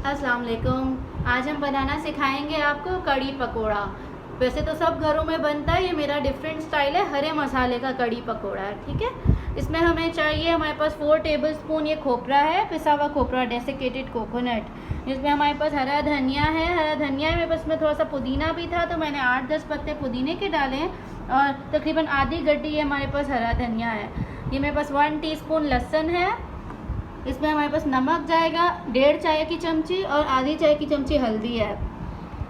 अस्सलाम वालेकुम। आज हम बनाना सिखाएंगे आपको कड़ी पकोड़ा। वैसे तो सब घरों में बनता है, ये मेरा डिफरेंट स्टाइल है। हरे मसाले का कड़ी पकोड़ा है, ठीक है। इसमें हमें चाहिए, हमारे पास 4 टेबलस्पून ये खोपरा है, पिसा हुआ खोपरा, डेसिकेटेड कोकोनट। इसमें हमारे पास हरा धनिया है। हरा धनिया में बस में थोड़ा सा पुदीना भी था, तो मैंने 8-10 पत्ते पुदीने के डाले हैं और तकरीबन आधी गड्डी हमारे पास हरा धनिया है। ये मेरे पास 1 टीस्पून लहसुन है। इसमें हमारे पास नमक जाएगा 1.5 चाय की चमची और आधी चाय की चमची हल्दी है।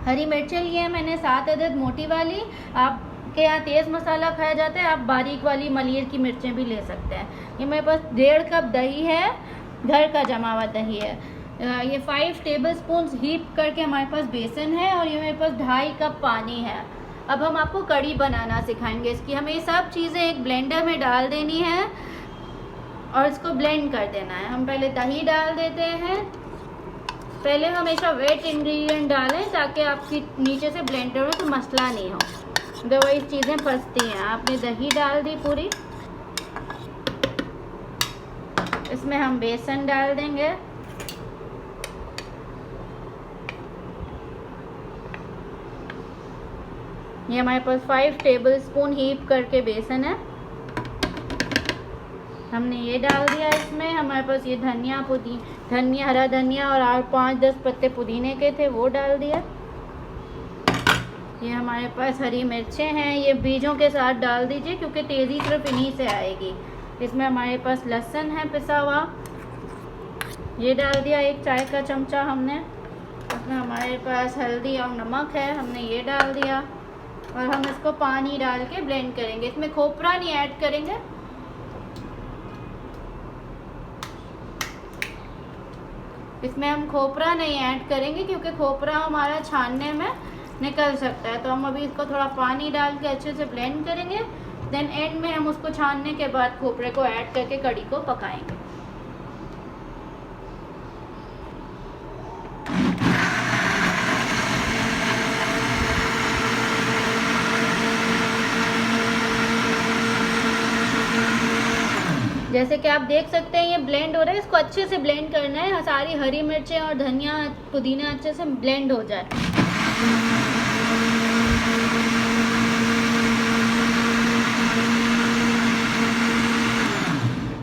हरी मिर्चें लिए हैं मैंने 7 अदद मोटी वाली। आपके यहाँ तेज़ मसाला खाया जाता है, आप बारीक वाली मलीर की मिर्चें भी ले सकते हैं। ये मेरे पास 1.5 कप दही है, घर का जमा हुआ दही है। ये 5 टेबलस्पून हीप करके हमारे पास बेसन है और ये मेरे पास 2.5 कप पानी है। अब हम आपको कड़ी बनाना सिखाएंगे इसकी। हमें ये सब चीज़ें एक ब्लेंडर में डाल देनी है और इसको ब्लेंड कर देना है। हम पहले दही डाल देते हैं। पहले हमेशा वेट इंग्रेडिएंट डालें ताकि आपकी नीचे से ब्लेंडर में तो मसला नहीं हो, अदरवाइज चीज़ें फंसती हैं। आपने दही डाल दी पूरी। इसमें हम बेसन डाल देंगे। ये हमारे पास 5 टेबलस्पून हीप करके बेसन है, हमने ये डाल दिया। इसमें हमारे पास ये धनिया, हरा धनिया और 5-10 पत्ते पुदीने के थे, वो डाल दिया। ये हमारे पास हरी मिर्चें हैं, ये बीजों के साथ डाल दीजिए क्योंकि तेज़ी सिर्फ इन्हीं से आएगी। इसमें हमारे पास लहसुन है पिसा हुआ, ये डाल दिया 1 चाय का चमचा हमने। इसमें हमारे पास हल्दी और नमक है, हमने ये डाल दिया और हम इसको पानी डाल के ब्लेंड करेंगे। इसमें खोपरा नहीं ऐड करेंगे। इसमें हम खोपरा नहीं ऐड करेंगे क्योंकि खोपरा हमारा छानने में निकल सकता है। तो हम अभी इसको थोड़ा पानी डाल के अच्छे से ब्लेंड करेंगे, देन एंड में हम उसको छानने के बाद खोपरे को ऐड करके कड़ी को पकाएंगे। जैसे कि आप देख सकते हैं ये ब्लेंड हो रहा है, इसको अच्छे से ब्लेंड करना है। सारी हरी मिर्चें और धनिया पुदीना अच्छे से ब्लेंड हो जाए।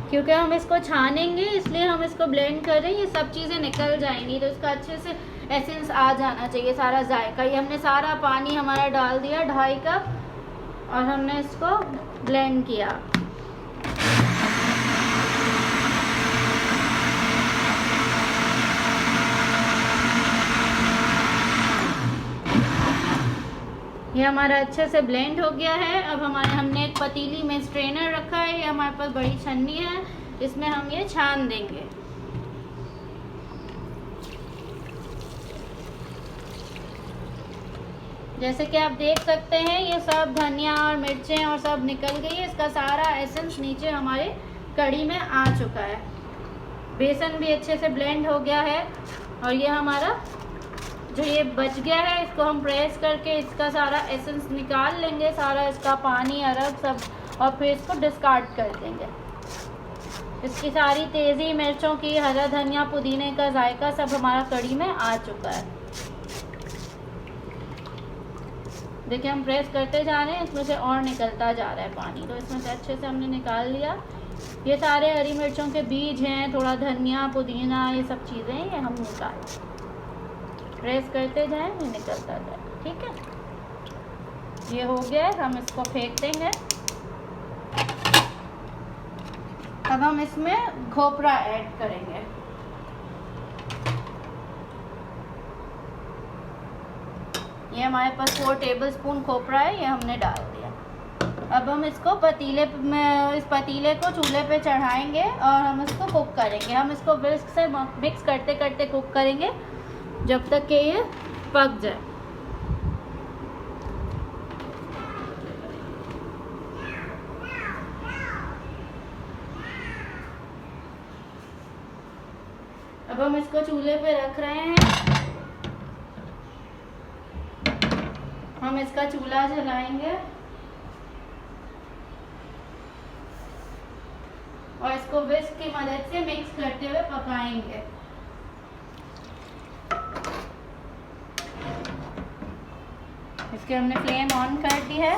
क्योंकि हम इसको छानेंगे इसलिए हम इसको ब्लेंड कर रहे हैं, ये सब चीज़ें निकल जाएंगी तो इसका अच्छे से एसेंस आ जाना चाहिए, सारा जायका। ये हमने सारा पानी हमारा डाल दिया 2.5 कप और हमने इसको ब्लेंड किया। ये हमारा अच्छे से ब्लेंड हो गया है। अब हमने एक पतीली में स्ट्रेनर रखा है, ये हमारे पास बड़ी छन्नी है, इसमें हम ये छान देंगे। जैसे कि आप देख सकते हैं ये सब धनिया और मिर्चें और सब निकल गई है, इसका सारा एसेंस नीचे हमारे कड़ी में आ चुका है। बेसन भी अच्छे से ब्लेंड हो गया है और ये हमारा जो ये बच गया है इसको हम प्रेस करके इसका सारा एसेंस निकाल लेंगे, सारा इसका पानी अरग सब, और फिर इसको डिस्कार्ड कर देंगे। इसकी सारी तेज़ी मिर्चों की, हरा धनिया पुदीने का जायका सब हमारा कड़ी में आ चुका है। देखिए हम प्रेस करते जा रहे हैं, इसमें से और निकलता जा रहा है पानी, तो इसमें से अच्छे से हमने निकाल लिया। ये सारे हरी मिर्चों के बीज हैं, थोड़ा धनिया पुदीना, ये सब चीज़ें ये हम निकाल, प्रेस करते जाएं, ये निकलता जाए, ठीक है। ये हो गया, हम इसको फेंक देंगे। अब हम इसमें खोपरा ऐड करेंगे। ये हमारे पास 4 टेबलस्पून खोपरा है, ये हमने डाल दिया। अब हम इसको इस पतीले को चूल्हे पे चढ़ाएंगे और हम इसको कुक करेंगे। हम इसको विस्क से मिक्स करते करते कुक करेंगे जब तक कि ये पक जाए। अब हम इसको चूल्हे पे रख रहे हैं, हम इसका चूल्हा जलाएंगे और इसको विस्क की मदद से मिक्स करते हुए पकाएंगे। इसके हमने फ्लेम ऑन कर दी है,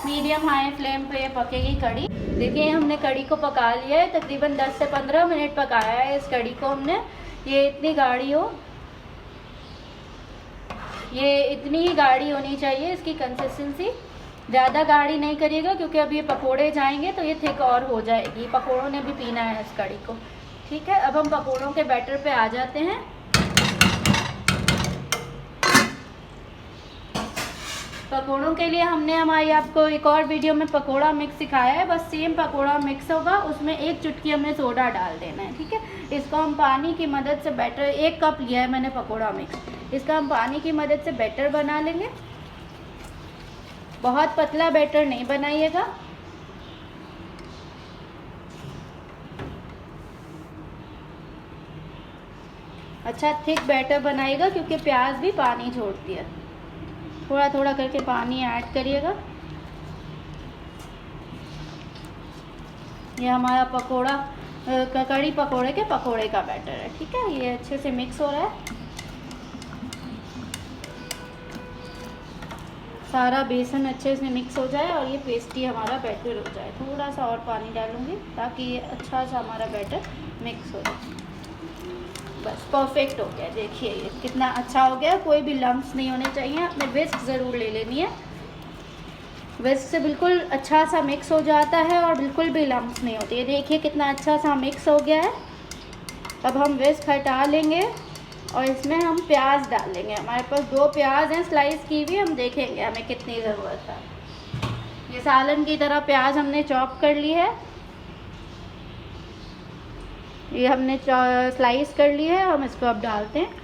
मीडियम हाई फ्लेम पे ये पकेगी कड़ी। देखिए हमने कड़ी को पका लिया है, तकरीबन 10 से 15 मिनट पकाया है इस कड़ी को हमने। ये इतनी गाढ़ी हो, ये इतनी ही गाढ़ी होनी चाहिए इसकी कंसिस्टेंसी। ज़्यादा गाढ़ी नहीं करिएगा क्योंकि अब ये पकोड़े जाएंगे तो ये थिक और हो जाएगी। पकोड़ों ने भी पीना है इस कड़ी को, ठीक है। अब हम पकोड़ों के बैटर पे आ जाते हैं। पकोड़ों के लिए हमने हमारी आपको एक और वीडियो में पकोड़ा मिक्स सिखाया है, बस सेम पकोड़ा मिक्स होगा, उसमें 1 चुटकी हमने सोडा डाल देना है, ठीक है। इसको हम पानी की मदद से बैटर, 1 कप लिया है मैंने पकोड़ा मिक्स, इसका हम पानी की मदद से बैटर बना लेंगे। बहुत पतला बैटर नहीं बनाइएगा, अच्छा थिक बैटर बनाइएगा क्योंकि प्याज भी पानी छोड़ती है। थोड़ा थोड़ा करके पानी ऐड करिएगा। ये हमारा पकोड़ा कड़ी पकोड़े के पकोड़े का बैटर है, ठीक है। ये अच्छे से मिक्स हो रहा है, सारा बेसन अच्छे से मिक्स हो जाए और ये पेस्टी हमारा बैटर हो जाए। थोड़ा सा और पानी डालूंगी ताकि ये अच्छा सा हमारा बैटर मिक्स हो जाए। बस परफेक्ट हो गया, देखिए ये कितना अच्छा हो गया, कोई भी लम्प्स नहीं होने चाहिए। आपने विस्क ज़रूर ले लेनी है, विस्क से बिल्कुल अच्छा सा मिक्स हो जाता है और बिल्कुल भी लम्प्स नहीं होती है। देखिए कितना अच्छा सा मिक्स हो गया है। अब हम विस्क हटा लेंगे और इसमें हम प्याज डाल लेंगे। हमारे पास 2 प्याज हैं स्लाइस की हुई, हम देखेंगे हमें कितनी ज़रूरत है। ये सालन की तरह प्याज हमने चॉप कर ली है, ये हमने स्लाइस कर ली है, हम इसको अब डालते हैं।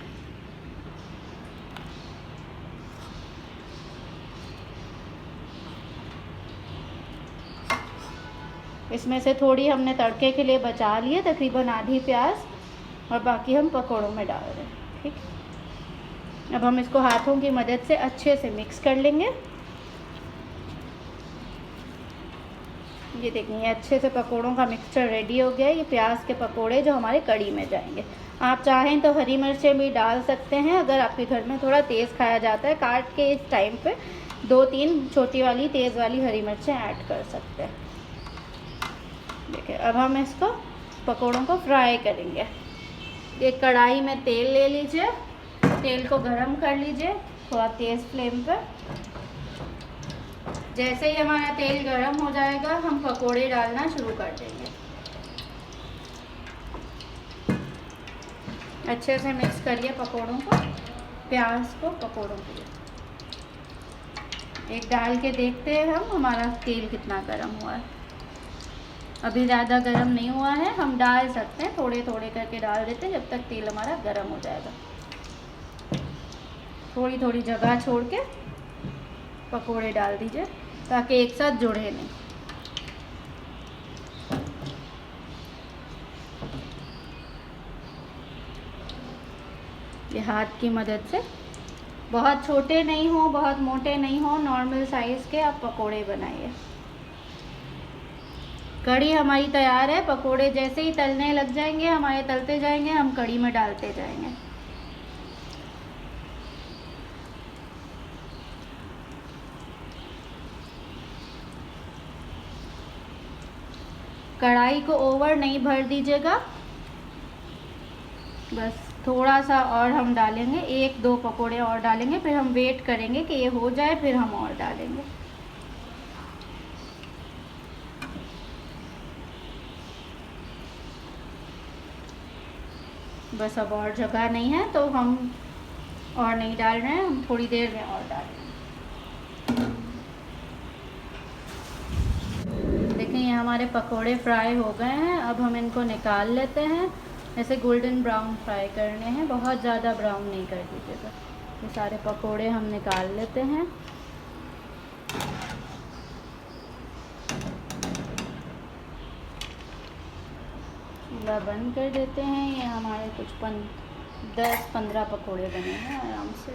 इसमें से थोड़ी हमने तड़के के लिए बचा ली है, तकरीबन आधी प्याज, और बाकी हम पकोड़ों में डाल रहे हैं, ठीक। अब हम इसको हाथों की मदद से अच्छे से मिक्स कर लेंगे। ये देखिए ये अच्छे से पकोड़ों का मिक्सचर रेडी हो गया है। ये प्याज के पकोड़े जो हमारे कड़ी में जाएंगे। आप चाहें तो हरी मिर्चें भी डाल सकते हैं, अगर आपके घर में थोड़ा तेज़ खाया जाता है। काट के इस टाइम पे 2-3 छोटी वाली तेज़ वाली हरी मिर्चें ऐड कर सकते हैं। देखिए अब हम इसको पकोड़ों को फ्राई करेंगे। एक कढ़ाई में तेल ले लीजिए, तेल को गरम कर लीजिए थोड़ा तेज़ फ्लेम पर। जैसे ही हमारा तेल गरम हो जाएगा हम पकोड़े डालना शुरू कर देंगे। अच्छे से मिक्स करिए पकोड़ों को, प्याज को पकोड़ों को। एक डाल के देखते हैं हम हमारा तेल कितना गरम हुआ है। अभी ज़्यादा गरम नहीं हुआ है, हम डाल सकते हैं, थोड़े थोड़े करके डाल देते हैं जब तक तेल हमारा गरम हो जाएगा। थोड़ी थोड़ी जगह छोड़ के पकोड़े डाल दीजिए ताकि एक साथ जुड़े नहीं। ये हाथ की मदद से, बहुत छोटे नहीं हो बहुत मोटे नहीं हो, नॉर्मल साइज़ के आप पकोड़े बनाइए। कड़ी हमारी तैयार है। पकोड़े जैसे ही तलने लग जाएंगे हमारे, तलते जाएंगे, हम कड़ी में डालते जाएंगे। कढ़ाई को ओवर नहीं भर दीजिएगा, बस थोड़ा सा और हम डालेंगे, 1-2 पकोड़े और डालेंगे, फिर हम वेट करेंगे कि ये हो जाए, फिर हम और डालेंगे। बस अब और जगह नहीं है तो हम और नहीं डाल रहे हैं, हम थोड़ी देर में और डालेंगे। देखिए ये हमारे पकोड़े फ्राई हो गए हैं। अब हम इनको निकाल लेते हैं। ऐसे गोल्डन ब्राउन फ्राई करने हैं, बहुत ज़्यादा ब्राउन नहीं कर दीजिएगा। ये सारे पकोड़े हम निकाल लेते हैं। चूल्हा बंद कर देते हैं। ये हमारे कुछ 10-15 पकोड़े बने हैं आराम से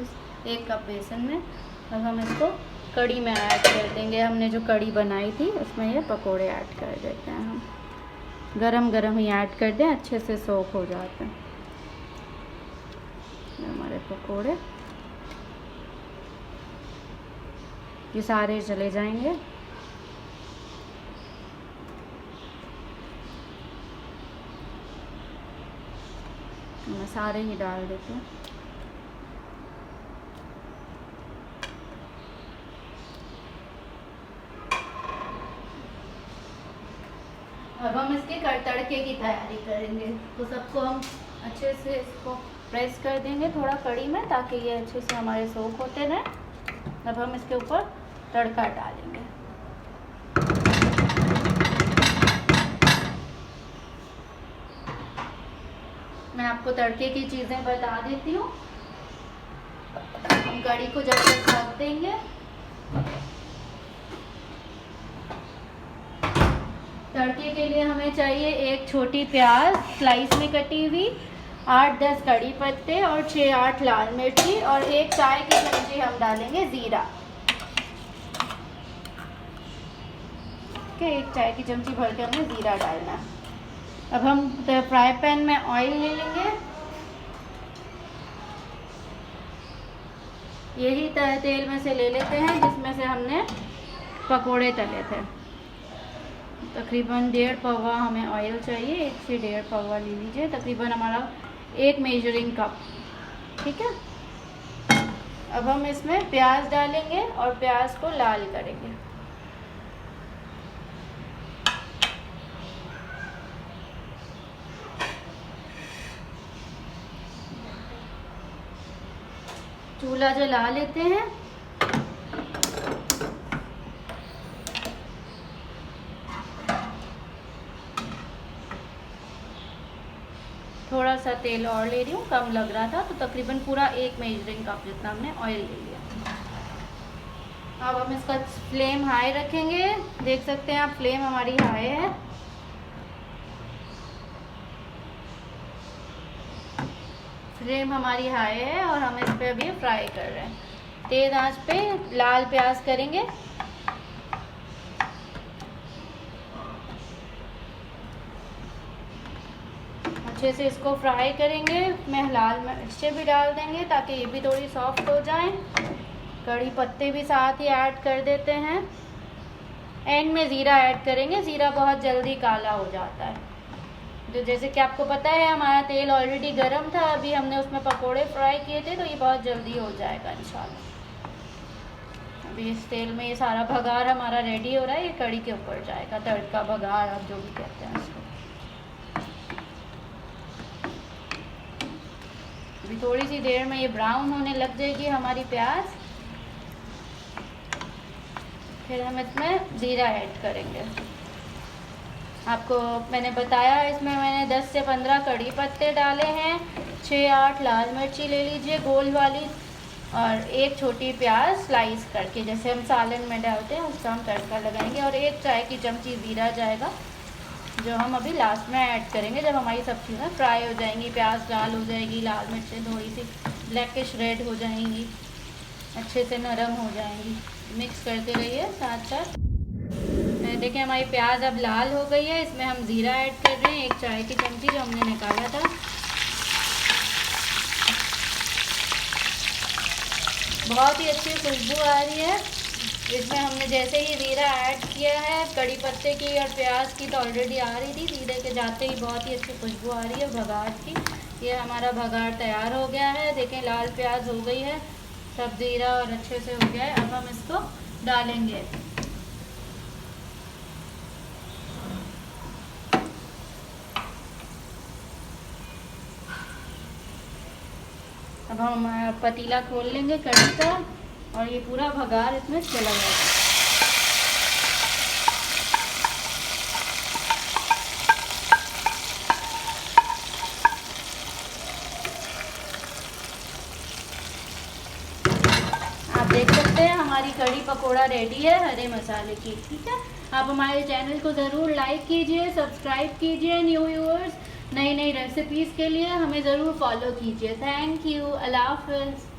1 कप बेसन में। अब हम इसको कड़ी में ऐड कर देंगे। हमने जो कड़ी बनाई थी उसमें ये पकोड़े ऐड कर देते हैं। हम गरम गरम ही ऐड कर दें, अच्छे से सोख हो जाते हैं हमारे पकोड़े। ये सारे चले जाएंगे। मैं सारे ही डाल देती हूँ। अब हम इसके तड़के की तैयारी करेंगे। तो सबको हम अच्छे से इसको प्रेस कर देंगे थोड़ा कड़ी में, ताकि ये अच्छे से हमारे सोख होते रहें। अब हम इसके ऊपर तड़का डालेंगे। मैं आपको तड़के की चीज़ें बता देती हूँ। हम कड़ी को जब तक ढक देंगे, तड़के के लिए हमें चाहिए एक छोटी प्याज स्लाइस में कटी हुई, 8-10 कड़ी पत्ते और 6-8 लाल मिर्ची, और 1 चाय की चम्मची हम डालेंगे ज़ीरा। ठीक है, 1 चाय की चम्मची भर के हमें ज़ीरा डालना। अब हम फ्राई पैन में ऑयल ले लेंगे। यही तेल में से ले लेते हैं जिसमें से हमने पकोड़े तले थे। तकरीबन 1.5 पौवा हमें ऑयल चाहिए, 1 से 1.5 पौवा ले लीजिए। तकरीबन हमारा 1 मेजरिंग कप। ठीक है, अब हम इसमें प्याज डालेंगे और प्याज को लाल करेंगे। चूल्हा जला लेते हैं। थोड़ा सा तेल और ले रही हूँ, कम लग रहा था, तो तकरीबन पूरा 1 मेजरिंग कप जितना हमने ऑयल ले लिया। अब हम इसका फ्लेम हाई रखेंगे। देख सकते हैं आप, फ्लेम हमारी हाई है। फ्लेम हमारी हाई है और हम इस पे अभी फ्राई कर रहे हैं। तेज आंच पे लाल प्याज करेंगे। अच्छे से इसको फ्राई करेंगे। मैं लाल मिर्चें भी डाल देंगे ताकि ये भी थोड़ी सॉफ्ट हो जाएं। कड़ी पत्ते भी साथ ही ऐड कर देते हैं। एंड में ज़ीरा ऐड करेंगे। ज़ीरा बहुत जल्दी काला हो जाता है। तो जैसे कि आपको पता है, हमारा तेल ऑलरेडी गर्म था, अभी हमने उसमें पकोड़े फ्राई किए थे, तो ये बहुत जल्दी हो जाएगा इंशाल्लाह। अभी इस तेल में ये सारा भगार हमारा रेडी हो रहा है। ये कड़ी के ऊपर जाएगा, तड़का भगार आप जो भी कहते हैं उसको। अभी थोड़ी सी देर में ये ब्राउन होने लग जाएगी हमारी प्याज। फिर हम इसमें ज़ीरा ऐड करेंगे। आपको मैंने बताया, इसमें मैंने 10 से 15 कड़ी पत्ते डाले हैं, 6-8 लाल मिर्ची ले लीजिए गोल वाली, और 1 छोटी प्याज स्लाइस करके, जैसे हम सालन में डालते हैं उसका हम तड़का लगाएंगे। और 1 चाय की चम्मची ज़ीरा जाएगा, जो हम अभी लास्ट में ऐड करेंगे जब हमारी सब चीज़ें फ्राई हो जाएंगी। प्याज लाल हो जाएगी, लाल मिर्चें थोड़ी सी ब्लैकिश रेड हो जाएंगी, अच्छे से नरम हो जाएंगी। मिक्स करते रहिए साथ साथ। देखिए हमारी प्याज अब लाल हो गई है। इसमें हम ज़ीरा ऐड कर रहे हैं, 1 चाय की चम्मची जो हमने निकाला था। बहुत ही अच्छी खुशबू आ रही है। इसमें हमने जैसे ही ज़ीरा ऐड किया है, कड़ी पत्ते की और प्याज की तो ऑलरेडी आ रही थी, ज़ीरे के जाते ही बहुत ही अच्छी खुशबू आ रही है भगार की। ये हमारा भगार तैयार हो गया है। देखें लाल प्याज हो गई है, सब ज़ीरा और अच्छे से हो गया है। अब हम इसको डालेंगे। अब हम पतीला खोल लेंगे कड़ी का, और ये पूरा भगार इसमें चला जाएगा। आप देख सकते हैं हमारी कड़ी पकोड़ा रेडी है हरे मसाले की। ठीक है, आप हमारे चैनल को ज़रूर लाइक कीजिए, सब्सक्राइब कीजिए। न्यू व्यूअर्स नई नई रेसिपीज़ के लिए हमें ज़रूर फॉलो कीजिए। Thank you. अल्लाह हाफ़िज़।